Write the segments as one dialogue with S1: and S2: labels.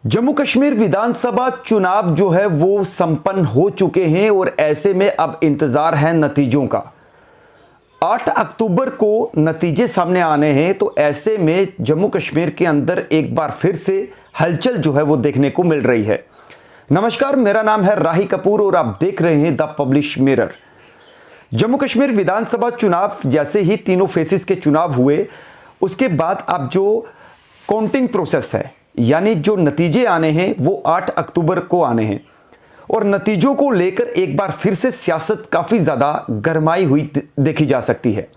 S1: जम्मू कश्मीर विधानसभा चुनाव जो है वो संपन्न हो चुके हैं और ऐसे में अब इंतजार है नतीजों का। 8 अक्टूबर को नतीजे सामने आने हैं, तो ऐसे में जम्मू कश्मीर के अंदर एक बार फिर से हलचल जो है वो देखने को मिल रही है। नमस्कार, मेरा नाम है राही कपूर और आप देख रहे हैं the publish mirror. Jammu Kashmir विधानसभा चुनाव जैसे ही तीनों फेसेस के चुनाव हुए, उसके बाद अब जो काउंटिंग प्रोसेस है, यानी जो नतीजे आने हैं वो 8 अक्टूबर को आने हैं और नतीजों को लेकर एक बार फिर से सियासत काफ़ी ज़्यादा गरमाई हुई देखी जा सकती है।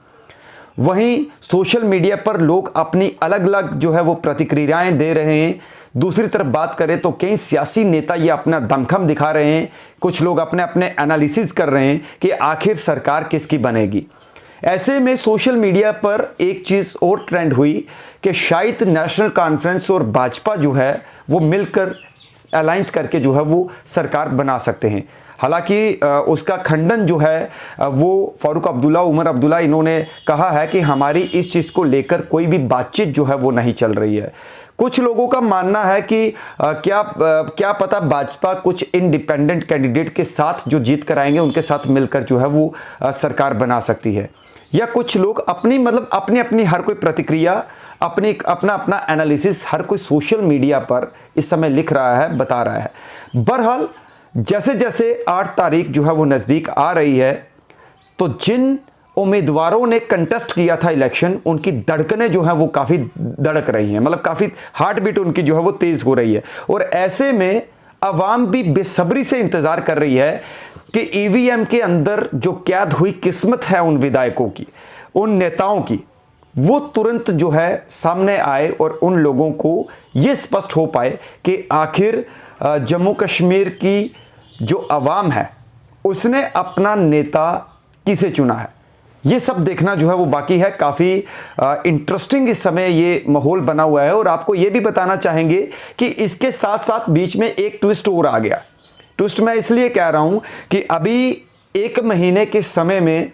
S1: वहीं सोशल मीडिया पर लोग अपनी अलग अलग जो है वो प्रतिक्रियाएं दे रहे हैं। दूसरी तरफ बात करें तो कई सियासी नेता ये अपना दमखम दिखा रहे हैं, कुछ लोग अपने अपने एनालिसिस कर रहे हैं कि आखिर सरकार किसकी बनेगी। ऐसे में सोशल मीडिया पर एक चीज़ और ट्रेंड हुई कि शायद नेशनल कॉन्फ्रेंस और भाजपा जो है वो मिलकर अलायंस करके जो है वो सरकार बना सकते हैं। हालांकि उसका खंडन जो है वो फारूक अब्दुल्ला, उमर अब्दुल्ला, इन्होंने कहा है कि हमारी इस चीज़ को लेकर कोई भी बातचीत जो है वो नहीं चल रही है। कुछ लोगों का मानना है कि क्या पता भाजपा कुछ इंडिपेंडेंट कैंडिडेट के साथ जो जीत कर आएंगे उनके साथ मिलकर जो है वो सरकार बना सकती है, या कुछ लोग अपनी अपनी हर कोई प्रतिक्रिया, अपना अपना एनालिसिस हर कोई सोशल मीडिया पर इस समय लिख रहा है, बता रहा है। बहरहाल जैसे जैसे 8 तारीख जो है वो नज़दीक आ रही है, तो जिन उम्मीदवारों ने कंटेस्ट किया था इलेक्शन, उनकी धड़कनें जो हैं वो काफ़ी धड़क रही हैं, मतलब काफ़ी हार्ट बीट उनकी जो है वो तेज़ हो रही है। और ऐसे में अवाम भी बेसब्री से इंतज़ार कर रही है कि ईवीएम के अंदर जो कैद हुई किस्मत है उन विधायकों की, उन नेताओं की, वो तुरंत जो है सामने आए और उन लोगों को ये स्पष्ट हो पाए कि आखिर जम्मू कश्मीर की जो अवाम है उसने अपना नेता किसे चुना है। ये सब देखना जो है वो बाकी है। काफ़ी इंटरेस्टिंग इस समय ये माहौल बना हुआ है और आपको ये भी बताना चाहेंगे कि इसके साथ साथ बीच में एक ट्विस्ट और आ गया। ट्विस्ट मैं इसलिए कह रहा हूं कि अभी 1 महीने के समय में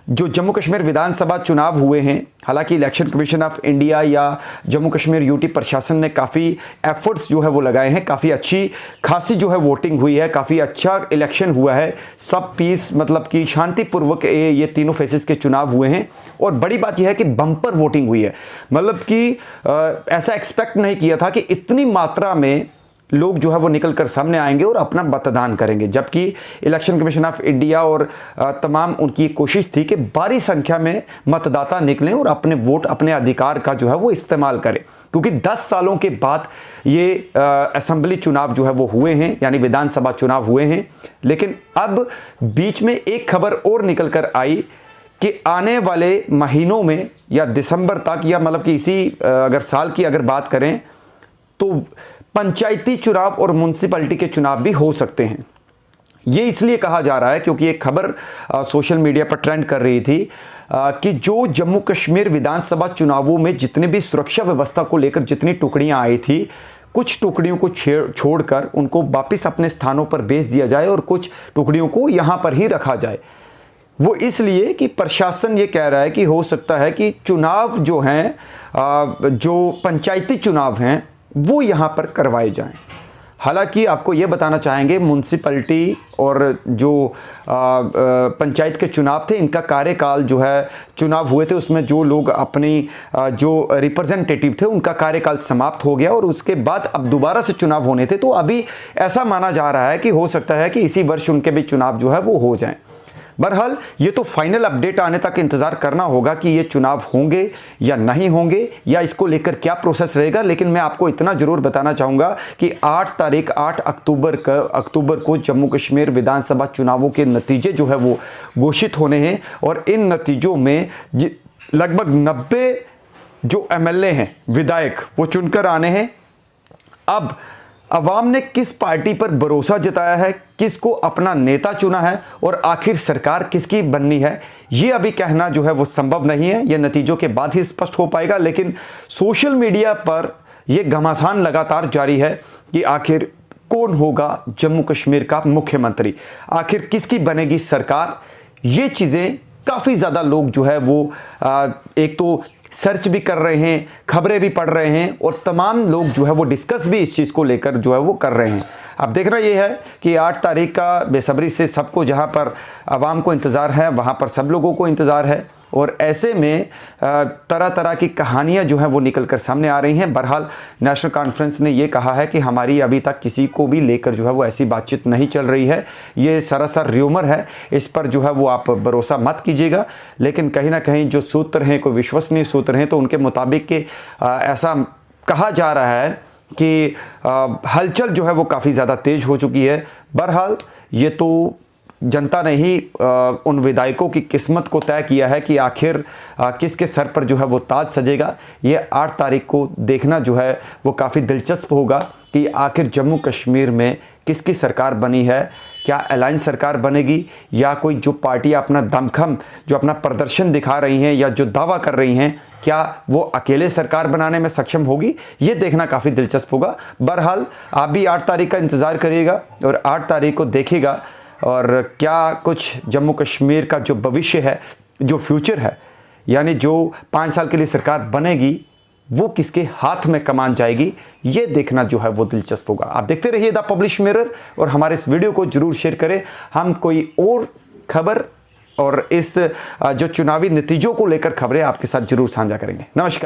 S1: जो जम्मू कश्मीर विधानसभा चुनाव हुए हैं, हालांकि इलेक्शन कमीशन ऑफ इंडिया या जम्मू कश्मीर यूटी प्रशासन ने काफ़ी एफर्ट्स जो है वो लगाए हैं, काफ़ी अच्छी खासी जो है वोटिंग हुई है, काफ़ी अच्छा इलेक्शन हुआ है, सब पीस मतलब कि शांतिपूर्वक ये तीनों फेसेस के चुनाव हुए हैं। और बड़ी बात यह है कि बम्पर वोटिंग हुई है, मतलब कि ऐसा एक्सपेक्ट नहीं किया था कि इतनी मात्रा में लोग जो है वो निकलकर सामने आएंगे और अपना मतदान करेंगे, जबकि इलेक्शन कमीशन ऑफ इंडिया और तमाम उनकी कोशिश थी कि भारी संख्या में मतदाता निकलें और अपने वोट, अपने अधिकार का जो है वो इस्तेमाल करें, क्योंकि 10 सालों के बाद ये असेंबली चुनाव जो है वो हुए हैं, यानी विधानसभा चुनाव हुए हैं। लेकिन अब बीच में एक खबर और निकल कर आई कि आने वाले महीनों में या दिसंबर तक, या मतलब कि इसी अगर साल की अगर बात करें तो पंचायती चुनाव और म्युनिसिपैलिटी के चुनाव भी हो सकते हैं। ये इसलिए कहा जा रहा है क्योंकि एक खबर सोशल मीडिया पर ट्रेंड कर रही थी कि जो जम्मू कश्मीर विधानसभा चुनावों में जितने भी सुरक्षा व्यवस्था को लेकर जितनी टुकड़ियां आई थी, कुछ टुकड़ियों को छोड़कर उनको वापस अपने स्थानों पर भेज दिया जाए और कुछ टुकड़ियों को यहाँ पर ही रखा जाए। वो इसलिए कि प्रशासन ये कह रहा है कि हो सकता है कि चुनाव जो हैं, जो पंचायती चुनाव हैं, वो यहाँ पर करवाए जाएं। हालांकि आपको ये बताना चाहेंगे, म्युनिसिपैलिटी और जो पंचायत के चुनाव थे, इनका कार्यकाल जो है, चुनाव हुए थे उसमें जो लोग अपनी जो रिप्रेजेंटेटिव थे उनका कार्यकाल समाप्त हो गया और उसके बाद अब दोबारा से चुनाव होने थे। तो अभी ऐसा माना जा रहा है कि हो सकता है कि इसी वर्ष उनके भी चुनाव जो है वो हो जाएं। बहरहाल ये तो फाइनल अपडेट आने तक इंतज़ार करना होगा कि ये चुनाव होंगे या नहीं होंगे, या इसको लेकर क्या प्रोसेस रहेगा। लेकिन मैं आपको इतना ज़रूर बताना चाहूँगा कि 8 अक्टूबर को जम्मू कश्मीर विधानसभा चुनावों के नतीजे जो है वो घोषित होने हैं और इन नतीजों में लगभग 90 जो एमएलए हैं, विधायक, वो चुनकर आने हैं। अब अवाम ने किस पार्टी पर भरोसा जताया है, किसको अपना नेता चुना है और आखिर सरकार किसकी बननी है, ये अभी कहना जो है वो संभव नहीं है। ये नतीजों के बाद ही स्पष्ट हो पाएगा। लेकिन सोशल मीडिया पर यह घमासान लगातार जारी है कि आखिर कौन होगा जम्मू कश्मीर का मुख्यमंत्री, आखिर किसकी बनेगी सरकार। ये चीज़ें काफ़ी ज़्यादा लोग जो है वो एक तो सर्च भी कर रहे हैं, खबरें भी पढ़ रहे हैं और तमाम लोग जो है वो डिस्कस भी इस चीज़ को लेकर जो है वो कर रहे हैं। अब देखना ये है कि 8 तारीख का बेसब्री से सबको, जहाँ पर आवाम को इंतज़ार है वहाँ पर सब लोगों को इंतज़ार है और ऐसे में तरह तरह की कहानियां जो हैं वो निकल कर सामने आ रही हैं। बहरहाल नेशनल कॉन्फ्रेंस ने ये कहा है कि हमारी अभी तक किसी को भी लेकर जो है वो ऐसी बातचीत नहीं चल रही है, ये सरासर र्यूमर है, इस पर जो है वो आप भरोसा मत कीजिएगा। लेकिन कहीं ना कहीं जो सूत्र हैं, कोई विश्वसनीय सूत्र हैं, तो उनके मुताबिक कि ऐसा कहा जा रहा है कि हलचल जो है वो काफ़ी ज़्यादा तेज़ हो चुकी है। बहरहाल ये तो जनता ने ही उन विधायकों की किस्मत को तय किया है कि आखिर किसके सर पर जो है वो ताज सजेगा। ये 8 तारीख को देखना जो है वो काफ़ी दिलचस्प होगा कि आखिर जम्मू कश्मीर में किसकी सरकार बनी है। क्या अलायंस सरकार बनेगी या कोई जो पार्टियां अपना दमखम, जो अपना प्रदर्शन दिखा रही हैं या जो दावा कर रही हैं, क्या वो अकेले सरकार बनाने में सक्षम होगी, ये देखना काफ़ी दिलचस्प होगा। बहरहाल आप भी 8 तारीख का इंतज़ार करिएगा और 8 तारीख को देखिएगा और क्या कुछ जम्मू कश्मीर का जो भविष्य है, जो फ्यूचर है, यानी जो 5 साल के लिए सरकार बनेगी वो किसके हाथ में कमान जाएगी, ये देखना जो है वो दिलचस्प होगा। आप देखते रहिए द पब्लिश मिरर और हमारे इस वीडियो को जरूर शेयर करें। हम कोई और खबर और इस जो चुनावी नतीजों को लेकर खबरें आपके साथ जरूर साझा करेंगे। नमस्कार।